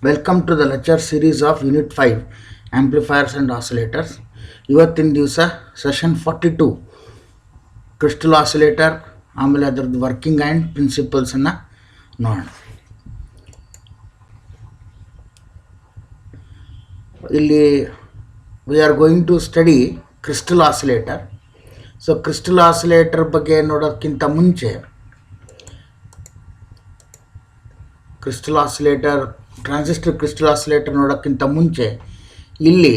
Welcome to the lecture series of unit 5 amplifiers and oscillators. ಇವತ್ತಿನ ದಿವಸ session 42 crystal oscillator, ಆಮೇಲೆ ಅದರದ್ದು working and ಪ್ರಿನ್ಸಿಪಲ್ಸನ್ನು ನೋಡೋಣ. ಇಲ್ಲಿ we are going to study crystal oscillator. So crystal oscillator ಬಗ್ಗೆ ನೋಡೋದಕ್ಕಿಂತ ಮುಂಚೆ ಟ್ರಾನ್ಸಿಸ್ಟರ್ ಕ್ರಿಸ್ಟಲ್ ಆಸಿಲೇಟರ್ ನೋಡೋಕ್ಕಿಂತ ಮುಂಚೆ ಇಲ್ಲಿ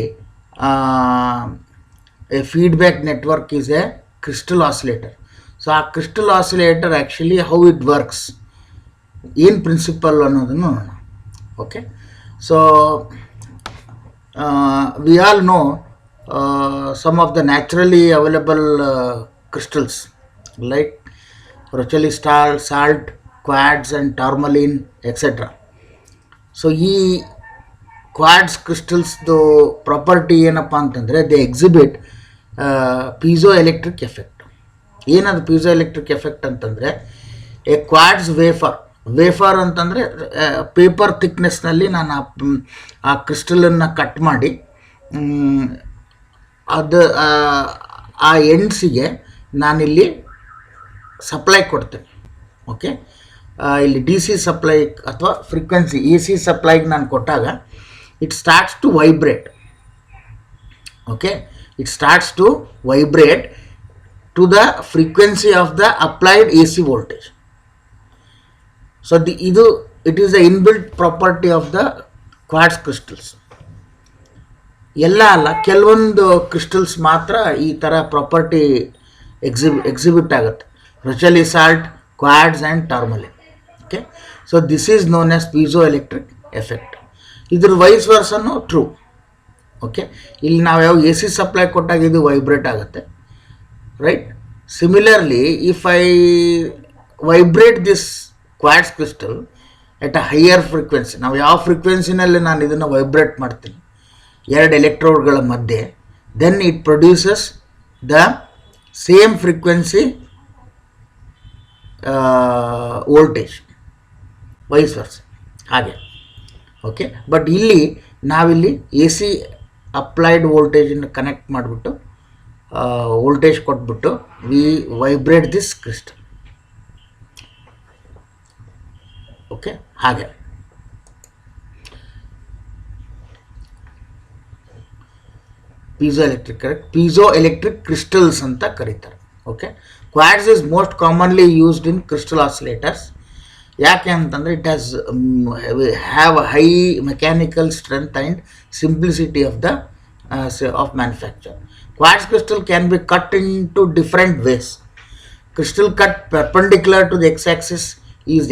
a feedback network is a crystal oscillator. So ಆ crystal oscillator actually how it works, ಏನು ಪ್ರಿನ್ಸಿಪಲ್ ಅನ್ನೋದನ್ನು ನೋಡೋಣ. Okay, so we all know some of the naturally available crystals like Rochelli salt, quartz and tourmaline, etc. So ಈ quartz ಕ್ರಿಸ್ಟಲ್ಸ್ದು property ಏನಪ್ಪ ಅಂತಂದರೆ they exhibit ಪೀಝೋ electric effect. ಏನದು ಪೀಝೋ electric effect ಅಂತಂದರೆ A quartz wafer ಅಂತಂದರೆ paper ಥಿಕ್ನೆಸ್ನಲ್ಲಿ ನಾನು ಆ ಕ್ರಿಸ್ಟಲನ್ನು cut ಮಾಡಿ ಅದು ಆ ಎಂಡ್ಸಿಗೆ ನಾನಿಲ್ಲಿ ಸಪ್ಲೈ ಕೊಡ್ತೇನೆ. ಓಕೆ, ಇಲ್ಲಿ ಡಿ ಸಿ ಸಪ್ಲೈ ಅಥವಾ ಫ್ರೀಕ್ವೆನ್ಸಿ ಎ ಸಿ ಸಪ್ಲೈಗೆ ನಾನು ಕೊಟ್ಟಾಗ it starts to vibrate. Okay, it starts to vibrate to the frequency of the applied A C voltage. So it is the inbuilt property of the quartz crystals. ಎಲ್ಲ ಅಲ್ಲ, ಕೆಲವೊಂದು crystals ಮಾತ್ರ ಈ ಥರ property exhibit ಆಗುತ್ತೆ. Rochelle salt, quartz and tourmaline. Okay, so this is known as piezo electric effect. ಇದ್ರ vice ವರ್ಸನ್ನು true. Okay, ಇಲ್ಲಿ ನಾವು ಯಾವ ಎ ಸಿ ಸಪ್ಲೈ ಕೊಟ್ಟಾಗ ಇದು ವೈಬ್ರೇಟ್ ಆಗುತ್ತೆ, right? Similarly if I vibrate this quartz crystal at a higher frequency, ನಾವು ಯಾವ ಫ್ರೀಕ್ವೆನ್ಸಿನಲ್ಲಿ ನಾನು ಇದನ್ನು ವೈಬ್ರೇಟ್ ಮಾಡ್ತೀನಿ ಎರಡು ಎಲೆಕ್ಟ್ರೋಡ್ಗಳ ಮಧ್ಯೆ, then it produces the same frequency voltage, vice versa ಹಾಗೆ. ಓಕೆ, ಬಟ್ ಇಲ್ಲಿ ನಾವಿಲ್ಲಿ ಎ ಸಿ ಅಪ್ಲೈಡ್ ವೋಲ್ಟೇಜನ್ನು ಕನೆಕ್ಟ್ ಮಾಡಿಬಿಟ್ಟು ವೋಲ್ಟೇಜ್ ಕೊಟ್ಬಿಟ್ಟು we vibrate this crystal. Okay, ಹಾಗೆ ಪೀಝೋ ಎಲೆಕ್ಟ್ರಿಕ್ ಕ್ರಿಸ್ಟಲ್ಸ್ ಅಂತ ಕರೀತಾರೆ. Okay, quartz is most commonly used in crystal oscillators. ಯಾಕೆ ಅಂತಂದರೆ it have high mechanical strength and simplicity of manufacture. Quartz crystal can be cut into different ways. Crystal cut perpendicular to the x-axis is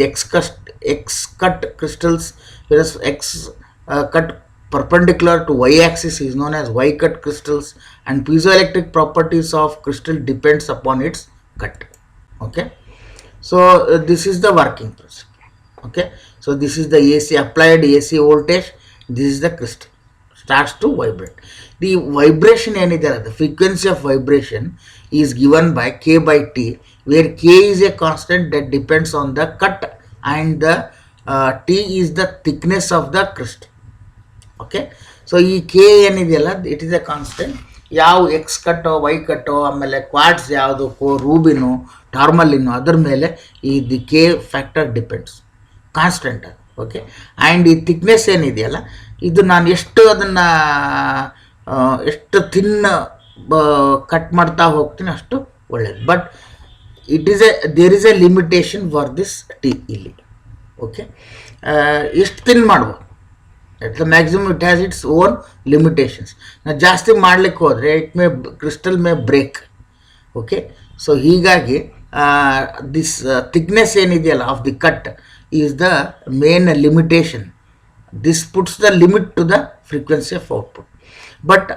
X-cut crystals, whereas X-cut perpendicular to y-axis is known as Y-cut crystals, and piezoelectric properties of crystal depends upon its cut. Okay, so this is the working principle. Okay, so this is the AC applied AC voltage. This is the crystal starts to vibrate. The vibration the frequency of vibration is given by K by T, where K is a constant that depends on the cut and the T is the thickness of the crystal. Okay, so ಈ K ಏನಿದೆಯಲ್ಲ it is A constant. ಯಾವ X ಕಟ್ಟೋ Y ಕಟ್ಟೋ ಆಮೇಲೆ quartz ಯಾವುದು ರೂಬಿನು ಟಾರ್ಮಲಿನ್ನು ಅದ್ರ ಮೇಲೆ the K factor depends, constant ಅದು. ಓಕೆ, ಆ್ಯಂಡ್ ಈ ಥಿಕ್ನೆಸ್ ಏನಿದೆಯಲ್ಲ ಇದು ನಾನು ಎಷ್ಟು ಥಿನ್ ಕಟ್ ಮಾಡ್ತಾ ಹೋಗ್ತೀನಿ ಅಷ್ಟು ಒಳ್ಳೆಯದು. But there is a limitation for this T ಇಲ್ಲಿ. ಓಕೆ, ಎಷ್ಟು ಥಿನ್ ಮಾಡ್ಬೋದು, at the maximum it has its own limitations. ನಾವು ಜಾಸ್ತಿ ಮಾಡಲಿಕ್ಕೆ ಹೋದರೆ crystal may break. Okay, so ಹೀಗಾಗಿ ದಿಸ್ ಥಿಕ್ನೆಸ್ ಏನಿದೆಯಲ್ಲ of the cut is the main limitation. This puts the limit to the frequency of output. But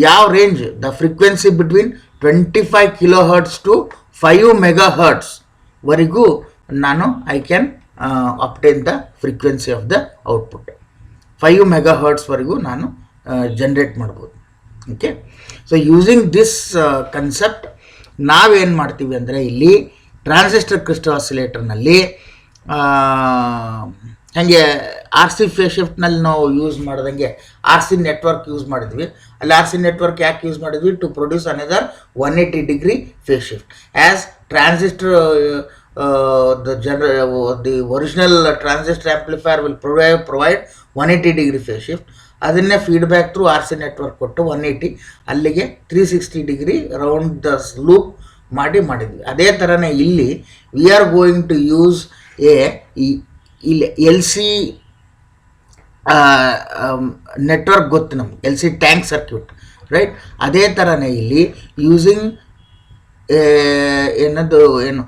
ಯಾವ range, the frequency between 25 kHz to 5 MHz ವರೆಗೂ ನಾನು I can obtain the frequency of the output. 5 MHz ವರೆಗೂ ನಾನು generate ಮಾಡ್ಬೋದು. Okay, so using this concept ನಾವೇನು ಮಾಡ್ತೀವಿ ಅಂದರೆ ಇಲ್ಲಿ ಟ್ರಾನ್ಸಿಸ್ಟರ್ ಕ್ರಿಸ್ಟಲ್ ಆಸಿಲೇಟರ್ನಲ್ಲಿ ಹಾಗೆ ಆರ್ ಸಿ ಫೇಸ್ ಶಿಫ್ಟ್ನಲ್ಲಿ ನಾವು ಯೂಸ್ ಮಾಡ್ದಂಗೆ ಆರ್ ಸಿ ನೆಟ್ವರ್ಕ್ ಯೂಸ್ ಮಾಡಿದ್ವಿ. ಅಲ್ಲಿ ಆರ್ ಸಿ ನೆಟ್ವರ್ಕ್ ಯಾಕೆ ಯೂಸ್ ಮಾಡಿದ್ವಿ? To produce another 180 degree phase shift. As transistor the original transistor amplifier will provide 180 degree phase shift. ಅದನ್ನೇ feedback through R C network ಕೊಟ್ಟು 180 ಅಲ್ಲಿಗೆ 360 degree round the loop ಮಾಡಿದ್ವಿ. ಅದೇ ಥರನೇ ಇಲ್ಲಿ we are going to use ಇಲ್ಲಿ L C network ಗೊತ್ತು ನಮ್ಗೆ, L C tank circuit, right? ಅದೇ ಥರನೇ ಇಲ್ಲಿ ಯೂಸಿಂಗ್ ಏನು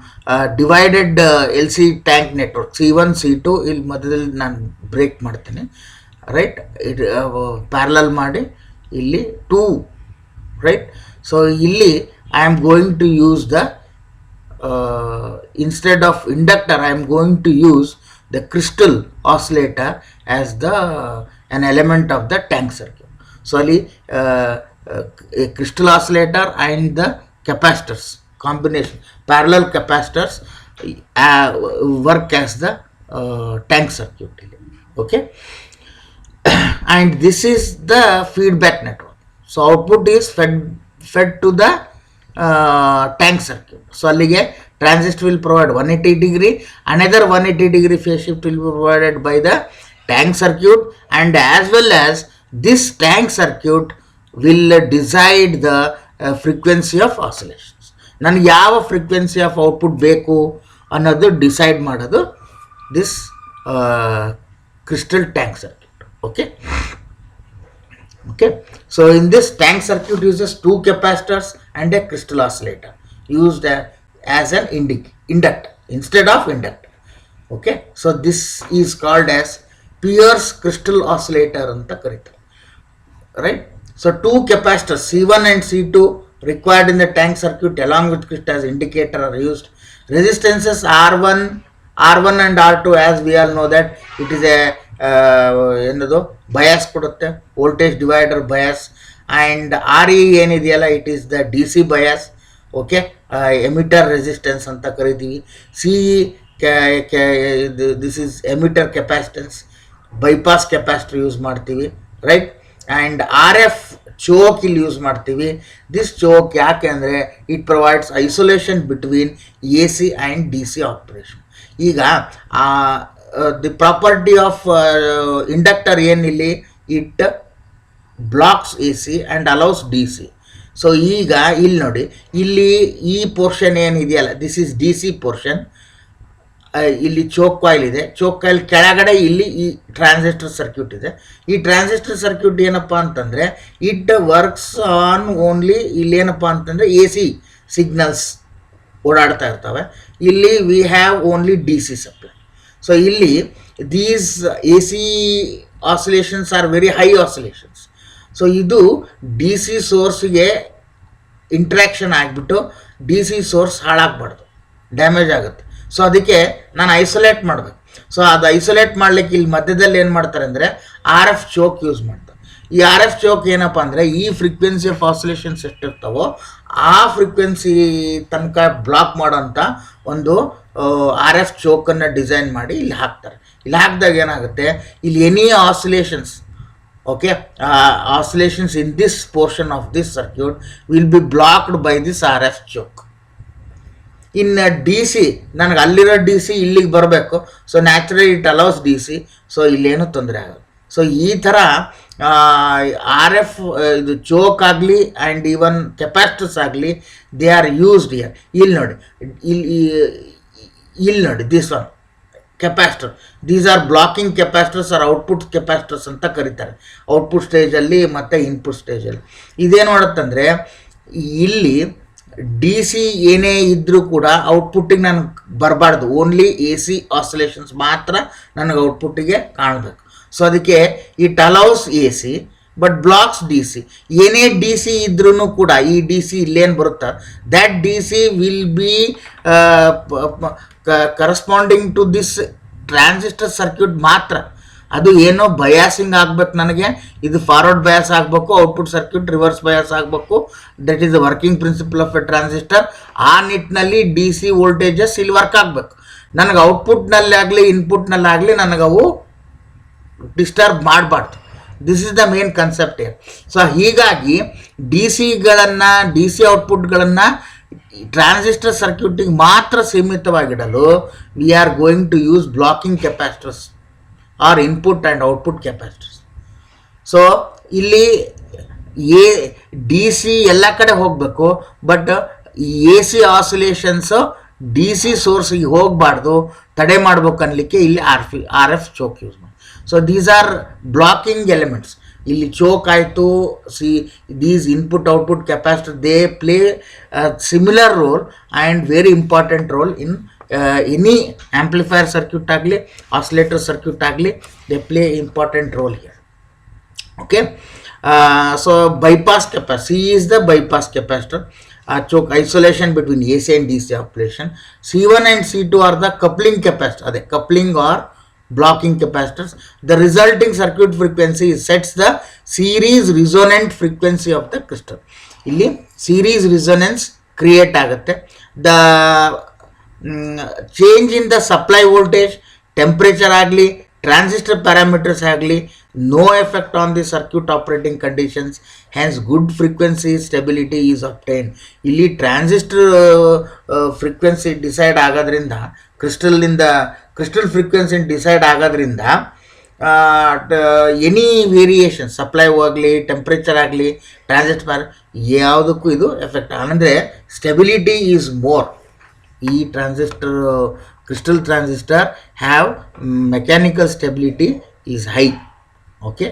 divided L C tank network C1 C2 ಇಲ್ಲಿ ಮಧ್ಯದಲ್ಲಿ ನಾನು ಬ್ರೇಕ್ ಮಾಡ್ತೀನಿ, ರೈಟ್? ಪ್ಯಾರಲಲ್ ಮಾಡಿ ಇಲ್ಲಿ 2, ರೈಟ್? ಸೊ ಇಲ್ಲಿ I am going to use the instead of inductor I am going to use the crystal oscillator as an element of the tank circuit. So a crystal oscillator and the capacitors combination, parallel capacitors work as the tank circuit. Okay, and this is the feedback network. So output is fed to the tank circuit. So allige transistor will provide 180 degree, another 180 degree phase shift will be provided by the tank circuit, and as well as this tank circuit will decide the frequency of oscillations. ನನಗೆ ಯಾವ frequency of output ಬೇಕು ಅನ್ನೋದು decide ಮಾಡೋದು this crystal tank circuit. Okay, so in this tank circuit uses 2 capacitors and a crystal oscillator used as an inductor instead of inductor. Okay, so this is called as Pierce crystal oscillator anta karitare, right? So 2 capacitors C1 and C2 required in the tank circuit along with crystal as indicator are used. Resistances R1 and R2, as we all know that it is a ಏನದು bias ಕೊಡುತ್ತೆ, voltage divider bias. And R E ಏನಿದೆಯಲ್ಲ, it is the D C bias. Okay, emitter resistance ಅಂತ ಕರಿತೀವಿ. C this is emitter capacitance, bypass capacitor use ಮಾಡ್ತೀವಿ, right? And R F choke ಇಲ್ಲಿ use ಮಾಡ್ತೀವಿ. This choke ಯಾಕೆ ಅಂದರೆ it provides isolation between A C and D C operation. ಈಗ the property of inductor ಏನಿಲ್ಲಿ, it blocks AC and allows DC. ಸೊ ಈಗ ಇಲ್ಲಿ ನೋಡಿ, ಇಲ್ಲಿ ಈ ಪೋರ್ಷನ್ ಏನಿದೆಯಲ್ಲ, this is D C portion. ಇಲ್ಲಿ ಚೋಕ್ ಕಾಯಿಲ್ ಇದೆ, ಚೋಕ್ ಕಾಯಿಲ್ ಕೆಳಗಡೆ ಇಲ್ಲಿ ಈ ಟ್ರಾನ್ಸಿಸ್ಟರ್ ಸರ್ಕ್ಯೂಟ್ ಇದೆ. ಈ ಟ್ರಾನ್ಸಿಸ್ಟರ್ ಸರ್ಕ್ಯೂಟ್ ಏನಪ್ಪ ಅಂತಂದರೆ ಇಟ್ ವರ್ಕ್ಸ್ ಆನ್ ಓನ್ಲಿ, ಇಲ್ಲಿ ಏನಪ್ಪ ಅಂತಂದರೆ ಎ ಸಿ ಸಿಗ್ನಲ್ಸ್ ಓಡಾಡ್ತಾ ಇರ್ತವೆ. ಇಲ್ಲಿ we have only D C supply. So ಇಲ್ಲಿ these A C oscillations are very high oscillations. So ಇದು ಡಿ ಸಿ ಸೋರ್ಸ್ಗೆ ಇಂಟ್ರ್ಯಾಕ್ಷನ್ ಆಗಿಬಿಟ್ಟು ಡಿ ಸಿ ಸೋರ್ಸ್ ಹಾಳಾಗಬಾರ್ದು, ಡ್ಯಾಮೇಜ್ ಆಗುತ್ತೆ. ಸೊ ಅದಕ್ಕೆ ನಾನು ಐಸೋಲೇಟ್ ಮಾಡಬೇಕು. ಸೊ ಅದು ಐಸೋಲೇಟ್ ಮಾಡಲಿಕ್ಕೆ ಇಲ್ಲಿ ಮಧ್ಯದಲ್ಲಿ ಏನು ಮಾಡ್ತಾರೆ ಅಂದರೆ ಆರ್ ಎಫ್ ಚೋಕ್ ಯೂಸ್ ಮಾಡ್ತಾರೆ. ಈ ಆರ್ ಎಫ್ ಚೋಕ್ ಏನಪ್ಪ ಅಂದರೆ ಈ ಫ್ರೀಕ್ವೆನ್ಸಿ ಆಫ್ ಆಸಿಲೇಷನ್ಸ್ ಎಷ್ಟಿರ್ತಾವೋ ಆ ಫ್ರೀಕ್ವೆನ್ಸಿ ತನಕ ಬ್ಲಾಕ್ ಮಾಡೋಂಥ ಒಂದು ಆರ್ ಎಫ್ ಚೋಕನ್ನು ಡಿಸೈನ್ ಮಾಡಿ ಇಲ್ಲಿ ಹಾಕ್ತಾರೆ. ಇಲ್ಲಿ ಹಾಕಿದಾಗ ಏನಾಗುತ್ತೆ, ಇಲ್ಲಿ any oscillations, okay, oscillations in this portion of this circuit will be blocked by this R F choke. ಇನ್ನು ಡಿ ಸಿ, ನನಗೆ ಅಲ್ಲಿರೋ ಡಿ ಸಿ ಇಲ್ಲಿಗೆ ಬರಬೇಕು. So naturally it allows D C. So ಇಲ್ಲೇನು ತೊಂದರೆ ಆಗೋದು. ಸೊ ಈ ಥರ ಆರ್ ಎಫ್ ಇದು ಚೋಕ್ ಆಗಲಿ ಆ್ಯಂಡ್ ಈವನ್ ಕೆಪಾಸಿಟರ್ಸ್ ಆಗಲಿ, ದೇ ಆರ್ ಯೂಸ್ಡ್ ಹಿಯರ್. ಇಲ್ಲಿ ನೋಡಿ, ಇಲ್ಲಿ ನೋಡಿ, this one capacitor, these are blocking capacitors R output capacitors ಅಂತ ಕರೀತಾರೆ, ಔಟ್ಪುಟ್ ಸ್ಟೇಜಲ್ಲಿ ಮತ್ತು ಇನ್ಪುಟ್ ಸ್ಟೇಜಲ್ಲಿ. ಇದೇನು ಮಾಡುತ್ತಂದರೆ ಇಲ್ಲಿ ಡಿ ಸಿ ಏನೇ ಇದ್ದರೂ ಕೂಡ ಔಟ್ಪುಟ್ಟಿಗೆ ನನಗೆ ಬರಬಾರ್ದು, ಓನ್ಲಿ ಎ ಸಿ ಆಸಿಲೇಷನ್ಸ್ ಮಾತ್ರ ನನಗೆ ಔಟ್ಪುಟ್ಟಿಗೆ ಕಾಣಬೇಕು. ಸೊ ಅದಕ್ಕೆ it allows A C but blocks D C. ಏನೇ ಡಿ ಸಿ ಇದ್ರೂ ಕೂಡ ಈ ಡಿ ಸಿ ಇಲ್ಲೇನು ಬರುತ್ತಾ, that D C will be corresponding to this transistor circuit ಮಾತ್ರ. ಅದು ಏನೋ ಬಯಾಸಿಂಗ್ ಆಗಬೇಕು, ನನಗೆ ಇದು ಫಾರ್ವರ್ಡ್ ಬಯಾಸ್ ಆಗಬೇಕು, ಔಟ್ಪುಟ್ ಸರ್ಕ್ಯೂಟ್ ರಿವರ್ಸ್ ಬಯಾಸ್ ಆಗಬೇಕು. That is the working principle of a transistor. ಆ ನಿಟ್ಟಿನಲ್ಲಿ ಡಿ ಸಿ ವೋಲ್ಟೇಜಸ್ ಇಲ್ಲಿ ವರ್ಕ್ ಆಗಬೇಕು. ನನಗೆ ಔಟ್ಪುಟ್ನಲ್ಲಾಗಲಿ ಇನ್ಪುಟ್ನಲ್ಲಾಗಲಿ ನನಗವು ಡಿಸ್ಟರ್ಬ್ ಮಾಡಬಾರ್ದು. This is the main concept here. So ಹೀಗಾಗಿ ಡಿ ಸಿ ಔಟ್ಪುಟ್ಗಳನ್ನು ಟ್ರಾನ್ಸಿಸ್ಟರ್ ಸರ್ಕ್ಯೂಟಿಗೆ ಮಾತ್ರ ಸೀಮಿತವಾಗಿಡಲು we are going to use blocking capacitors or input and output capacitors. So ಇಲ್ಲಿ ಡಿ ಸಿ ಎಲ್ಲ ಕಡೆ ಹೋಗಬೇಕು, but A C oscillations D C ಸೋರ್ಸಿಗೆ ಹೋಗಬಾರ್ದು, ತಡೆ ಮಾಡ್ಬೇಕು ಅನ್ಲಿಕ್ಕೆ ಇಲ್ಲಿ ಆರ್ ಎಫ್ ಚೋಕ್ ಯೂಸ್ ಮಾಡಿ. So these are blocking elements. ಇಲ್ಲಿ ಚೋಕ್ ಆಯಿತು, these input output capacitor they play similar role and very important role in any amplifier circuit ಆಗಲಿ ಆಸಿಲೇಟರ್ ಸರ್ಕ್ಯೂಟ್ ಆಗಲಿ, they play important role here. Okay, so bypass capacitor, C is the bypass capacitor, choke isolation between AC and DC operation. C1 and C2 are the coupling capacitor, coupling or blocking capacitors. The resulting circuit frequency sets the series resonant frequency of the crystal. Illi series resonance create agutte. The change in the supply voltage, temperature agli, transistor parameters agli, no effect on the circuit operating conditions, hence good frequency stability is obtained. Illi transistor frequency decide agadrinda, crystal frequency decide agadrinda, any variation supply ಆಗಲಿ temperature ಆಗಲಿ transistor ಯಾವುದಕ್ಕೂ ಇದು effect ಅಂದರೆ stability is more. ಈ crystal transistor have mechanical stability is high. Okay,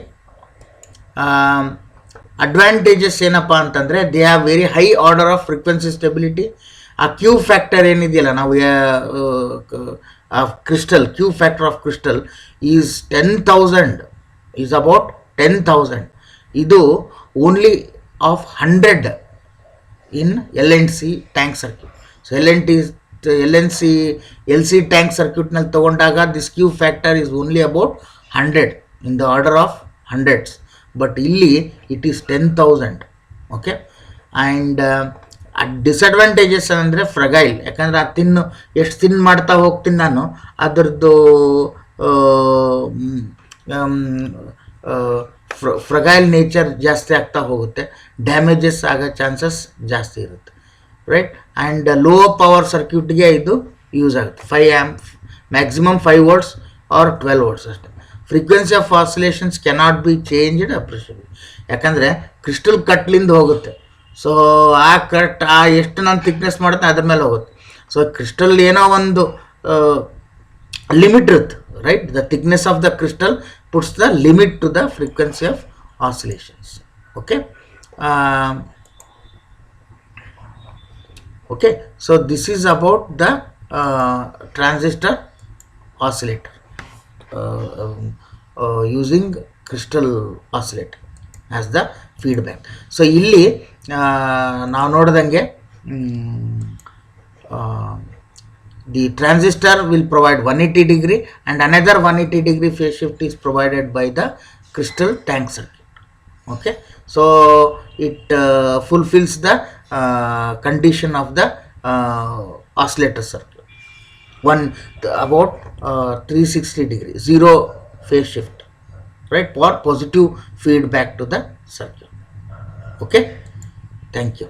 advantages ಏನಪ್ಪ ಅಂತಂದರೆ they have very high order of frequency stability. ಆ Q factor ಏನಿದೆಯಲ್ಲ, ನಾವು Q factor of crystal is 10,000, is about 10,000. ಇದು only of 100 in LNC tank circuit. So L C tank ಸರ್ಕ್ಯೂಟ್ನಲ್ಲಿ ತೊಗೊಂಡಾಗ this Q factor is only about 100, in the order of hundreds, but illi it is 10,000. okay, and disadvantages ಅಂದರೆ ಫ್ರಗೈಲ್. ಯಾಕಂದರೆ ಅದು ಎಷ್ಟು ತಿನ್ ಮಾಡ್ತಾ ಹೋಗ್ತೀನಿ ನಾನು, ಅದರದ್ದು ಫ್ರಗೈಲ್ ನೇಚರ್ ಜಾಸ್ತಿ ಆಗ್ತಾ ಹೋಗುತ್ತೆ, ಡ್ಯಾಮೇಜಸ್ ಆಗೋ ಚಾನ್ಸಸ್ ಜಾಸ್ತಿ ಇರುತ್ತೆ, ರೈಟ್. ಆ್ಯಂಡ್ ಲೋ ಪವರ್ ಸರ್ಕ್ಯೂಟ್ಗೆ ಇದು ಯೂಸ್ ಆಗುತ್ತೆ. 5 amp maximum 5 volts or 12 volts ಅಷ್ಟೇ. Frequency of oscillations cannot be changed appreciable. ಯಾಕಂದರೆ ಕ್ರಿಸ್ಟಲ್ ಕಟ್ಲಿಂದ ಹೋಗುತ್ತೆ. ಸೊ ಎಷ್ಟು ನಾನು ಥಿಕ್ನೆಸ್ ಮಾಡುತ್ತೆ ಅದ್ರ ಮೇಲೆ ಹೋಗುತ್ತೆ. ಸೊ ಕ್ರಿಸ್ಟಲ್ ಏನೋ ಒಂದು ಲಿಮಿಟ್ ಇರುತ್ತೆ, right. The thickness of the crystal puts the limit to the frequency of oscillations. Okay, okay. So this is about the transistor oscillator using crystal oscillator as the feedback. So ಇಲ್ಲಿ ನಾವು ನೋಡಿದಂಗೆ the transistor will provide 180 degree and another 180 degree phase shift is provided by the crystal tank circuit. Okay, so it fulfills the condition of the oscillator circuit. About 360 degree, zero phase shift, right, for positive feedback to the circuit. Okay, thank you.